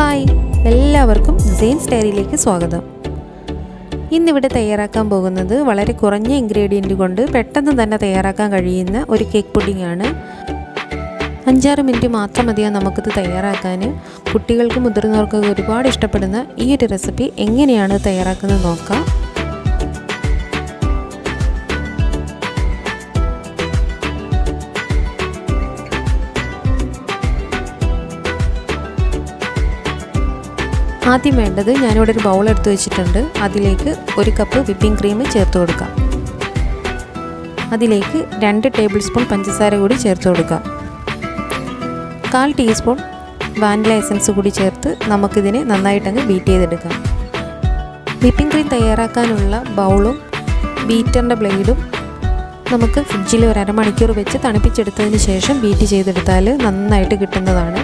Hi, എല്ലാവർക്കും സെയിൻ സ്റ്റൈലിലേക്ക് സ്വാഗതം. ഇന്നിവിടെ തയ്യാറാക്കാൻ പോകുന്നത് വളരെ കുറഞ്ഞ ഇൻഗ്രീഡിയൻറ്റ് കൊണ്ട് പെട്ടെന്ന് തന്നെ തയ്യാറാക്കാൻ കഴിയുന്ന ഒരു കേക്ക് പുഡിംഗ് ആണ്. 5-6 മിനിറ്റ് മാത്രം മതിയാകും നമുക്കിത് തയ്യാറാക്കാൻ. കുട്ടികൾക്കും മുതിർന്നവർക്കൊക്കെ ഒരുപാട് ഇഷ്ടപ്പെടുന്ന ഈ ഒരു റെസിപ്പി എങ്ങനെയാണ് തയ്യാറാക്കുന്നത് നോക്കാം. ആദ്യം വേണ്ടത്, ഞാനിവിടെ ഒരു ബൗൾ എടുത്ത് വെച്ചിട്ടുണ്ട്. അതിലേക്ക് 1 കപ്പ് വിപ്പിംഗ് ക്രീം ചേർത്ത് കൊടുക്കാം. അതിലേക്ക് 2 ടേബിൾ സ്പൂൺ പഞ്ചസാര കൂടി ചേർത്ത് കൊടുക്കാം. 1/4 ടീസ്പൂൺ വാനില എസൻസ് കൂടി ചേർത്ത് നമുക്കിതിനെ നന്നായിട്ടങ്ങ് ബീറ്റ് ചെയ്തെടുക്കാം. വിപ്പിംഗ് ക്രീം തയ്യാറാക്കാനുള്ള ബൗളും ബീറ്ററിൻ്റെ ബ്ലേഡും നമുക്ക് ഫ്രിഡ്ജിൽ ഒരു അരമണിക്കൂർ വെച്ച് തണുപ്പിച്ചെടുത്തതിന് ശേഷം ബീറ്റ് ചെയ്തെടുത്താൽ നന്നായിട്ട് കിട്ടുന്നതാണ്.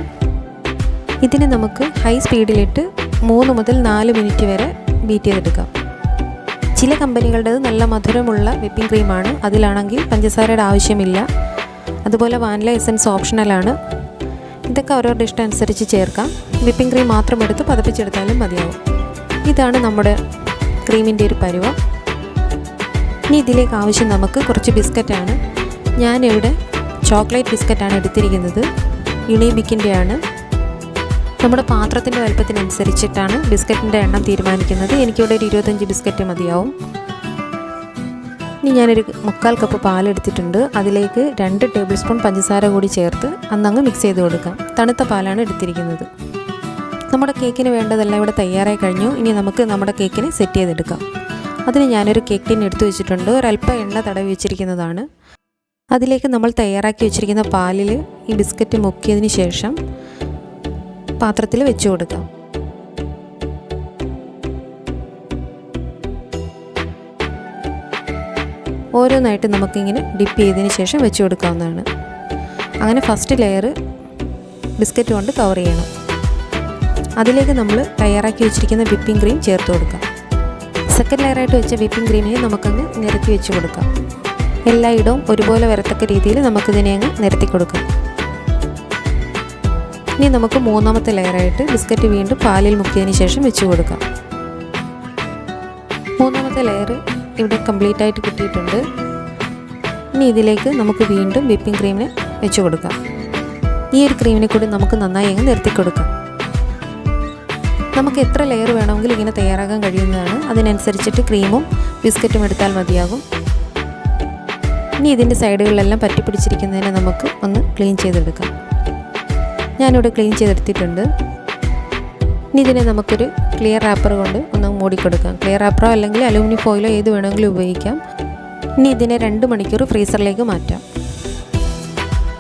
ഇതിനെ നമുക്ക് ഹൈ സ്പീഡിലിട്ട് 3 മുതൽ 4 മിനിറ്റ് വരെ ബീറ്റ് ചെയ്തെടുക്കാം. ചില കമ്പനികളുടേത് നല്ല മധുരമുള്ള വിപ്പിംഗ് ക്രീമാണ്, അതിലാണെങ്കിൽ പഞ്ചസാരയുടെ ആവശ്യമില്ല. അതുപോലെ വാനില എസൻസ് ഓപ്ഷണലാണ്. ഇതൊക്കെ ഓരോരുടെ ഇഷ്ടം അനുസരിച്ച് ചേർക്കാം. വിപ്പിംഗ് ക്രീം മാത്രം എടുത്ത് പതപ്പിച്ചെടുത്താലും മതിയാവും. ഇതാണ് നമ്മുടെ ക്രീമിൻ്റെ ഒരു പരുവം. ഇനി ഇതിലേക്ക് ആവശ്യം നമുക്ക് കുറച്ച് ബിസ്ക്കറ്റാണ്. ഞാനിവിടെ ചോക്ലേറ്റ് ബിസ്ക്കറ്റാണ് എടുത്തിരിക്കുന്നത്. യുണീബിക്കിൻ്റെയാണ്. നമ്മുടെ പാത്രത്തിൻ്റെ വലുപ്പത്തിനനുസരിച്ചിട്ടാണ് ബിസ്ക്കറ്റിൻ്റെ എണ്ണം തീരുമാനിക്കുന്നത്. എനിക്കിവിടെ ഒരു 25 ബിസ്ക്കറ്റ് മതിയാവും. ഇനി ഞാനൊരു 1/4 കപ്പ് പാലെടുത്തിട്ടുണ്ട്. അതിലേക്ക് 2 ടേബിൾ സ്പൂൺ പഞ്ചസാര കൂടി ചേർത്ത് അന്നങ്ങ് മിക്സ് ചെയ്ത് കൊടുക്കാം. തണുത്ത പാലാണ് എടുത്തിരിക്കുന്നത്. നമ്മുടെ കേക്കിന് വേണ്ടതെല്ലാം ഇവിടെ തയ്യാറായി കഴിഞ്ഞു. ഇനി നമുക്ക് നമ്മുടെ കേക്കിനെ സെറ്റ് ചെയ്തെടുക്കാം. അതിന് ഞാനൊരു കേക്ക് ടിൻ എടുത്തു വെച്ചിട്ടുണ്ട്. ഒരല്പം എണ്ണ തടവി വെച്ചിരിക്കുന്നതാണ്. അതിലേക്ക് നമ്മൾ തയ്യാറാക്കി വെച്ചിരിക്കുന്ന പാലിൽ ഈ ബിസ്ക്കറ്റ് മുക്കിയതിന് ശേഷം പാത്രത്തിൽ വെച്ച് കൊടുക്കാം. ഓരോന്നായിട്ട് നമുക്കിങ്ങനെ ഡിപ്പ് ചെയ്തതിന് ശേഷം വെച്ച് കൊടുക്കാവുന്നതാണ്. അങ്ങനെ ഫസ്റ്റ് ലെയർ ബിസ്ക്കറ്റ് കൊണ്ട് കവർ ചെയ്യണം. അതിലേക്ക് നമ്മൾ തയ്യാറാക്കി വെച്ചിരിക്കുന്ന വിപ്പിംഗ് ക്രീം ചേർത്ത് കൊടുക്കാം. സെക്കൻഡ് ലെയറായിട്ട് വെച്ച വിപ്പിംഗ് ക്രീമിനെ നമുക്കങ്ങ് നിരത്തി വെച്ച് കൊടുക്കാം. എല്ലായിടവും ഒരുപോലെ വരത്തക്ക രീതിയിൽ നമുക്കിതിനെ അങ്ങ് നിരത്തി കൊടുക്കാം. ഇനി നമുക്ക് 3ാമത്തെ ലെയറായിട്ട് ബിസ്ക്കറ്റ് വീണ്ടും പാലിൽ മുക്കിയതിന് ശേഷം വെച്ച് കൊടുക്കാം. 3ാമത്തെ ലെയർ ഇവിടെ കംപ്ലീറ്റ് ആയിട്ട് കിട്ടിയിട്ടുണ്ട്. ഇനി ഇതിലേക്ക് നമുക്ക് വീണ്ടും വിപ്പിംഗ് ക്രീമിനെ വെച്ച് കൊടുക്കാം. ഈ ഒരു ക്രീമിനെ കൂടി നമുക്ക് നന്നായി അങ്ങ് നിരത്തി കൊടുക്കാം. നമുക്ക് എത്ര ലെയർ വേണമെങ്കിലും ഇങ്ങനെ തയ്യാറാക്കാൻ കഴിയുന്നതാണ്. അതിനനുസരിച്ചിട്ട് ക്രീമും ബിസ്ക്കറ്റും എടുത്താൽ മതിയാകും. ഇനി ഇതിൻ്റെ സൈഡുകളിലെല്ലാം പറ്റിപ്പിടിച്ചിരിക്കുന്നതിനെ നമുക്ക് ഒന്ന് ക്ലീൻ ചെയ്തെടുക്കാം. ഞാനിവിടെ ക്ലീൻ ചെയ്തെടുത്തിട്ടുണ്ട്. ഇനി ഇതിനെ നമുക്കൊരു ക്ലിയർ റാപ്പർ കൊണ്ട് ഒന്ന് മൂടിക്കൊടുക്കാം. ക്ലിയർ റാപ്പറോ അല്ലെങ്കിൽ അലൂമിനിയം ഫോയിലോ ഏത് വേണമെങ്കിലും ഉപയോഗിക്കാം. ഇനി ഇതിനെ 2 മണിക്കൂർ ഫ്രീസറിലേക്ക് മാറ്റാം.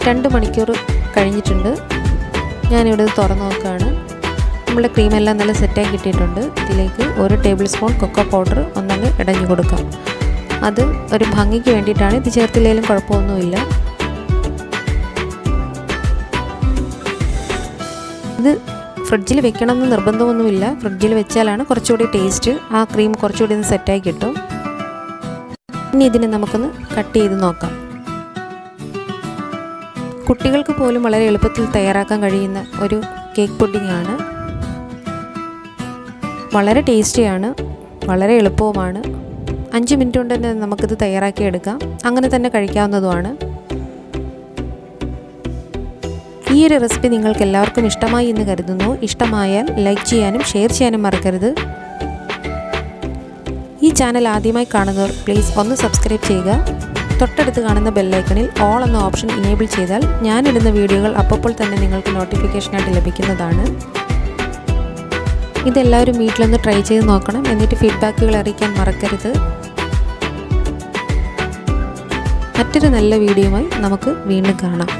2 മണിക്കൂർ കഴിഞ്ഞിട്ടുണ്ട്. ഞാനിവിടെ തുറന്ന് നോക്കുകയാണ്. നമ്മുടെ ക്രീമെല്ലാം നല്ല സെറ്റായി കിട്ടിയിട്ടുണ്ട്. ഇതിലേക്ക് 1 ടേബിൾ സ്പൂൺ കൊക്കോ പൗഡർ ഒന്നങ്ങ് ഇടഞ്ഞു കൊടുക്കാം. അത് ഒരു ഭംഗിക്ക് വേണ്ടിയിട്ടാണ്. ഇത് ചേർത്തില്ലെങ്കിലും കുഴപ്പമൊന്നുമില്ല. ഇത് ഫ്രിഡ്ജിൽ വെക്കണമെന്ന് നിർബന്ധമൊന്നുമില്ല. ഫ്രിഡ്ജിൽ വെച്ചാലാണ് കുറച്ചുകൂടി ടേസ്റ്റ്. ആ ക്രീം കുറച്ചുകൂടി ഒന്ന് സെറ്റായി കിട്ടും. ഇനി ഇതിനെ നമുക്കൊന്ന് കട്ട് ചെയ്ത് നോക്കാം. കുട്ടികൾക്ക് പോലും വളരെ എളുപ്പത്തിൽ തയ്യാറാക്കാൻ കഴിയുന്ന ഒരു കേക്ക് പുഡിംഗ് ആണ്. വളരെ ടേസ്റ്റിയാണ്, വളരെ എളുപ്പവുമാണ്. 5 മിനിറ്റ് കൊണ്ട് തന്നെ നമുക്കിത് തയ്യാറാക്കി എടുക്കാം. അങ്ങനെ തന്നെ കഴിക്കാവുന്നതുമാണ്. ഈ ഒരു റെസിപ്പി നിങ്ങൾക്ക് എല്ലാവർക്കും ഇഷ്ടമായി എന്ന് കരുതുന്നു. ഇഷ്ടമായാൽ ലൈക്ക് ചെയ്യാനും ഷെയർ ചെയ്യാനും മറക്കരുത്. ഈ ചാനൽ ആദ്യമായി കാണുന്നവർ പ്ലീസ് ഒന്ന് സബ്സ്ക്രൈബ് ചെയ്യുക. തൊട്ടടുത്ത് കാണുന്ന ബെല്ലൈക്കണിൽ ഓൾ എന്ന ഓപ്ഷൻ ഇനേബിൾ ചെയ്താൽ ഞാനിടുന്ന വീഡിയോകൾ അപ്പോൾ തന്നെ നിങ്ങൾക്ക് നോട്ടിഫിക്കേഷനായിട്ട് ലഭിക്കുന്നതാണ്. ഇതെല്ലാവരും വീട്ടിലൊന്ന് ട്രൈ ചെയ്ത് നോക്കണം. എന്നിട്ട് ഫീഡ്ബാക്കുകൾ അറിയിക്കാൻ മറക്കരുത്. മറ്റൊരു നല്ല വീഡിയോയുമായി നമുക്ക് വീണ്ടും കാണാം.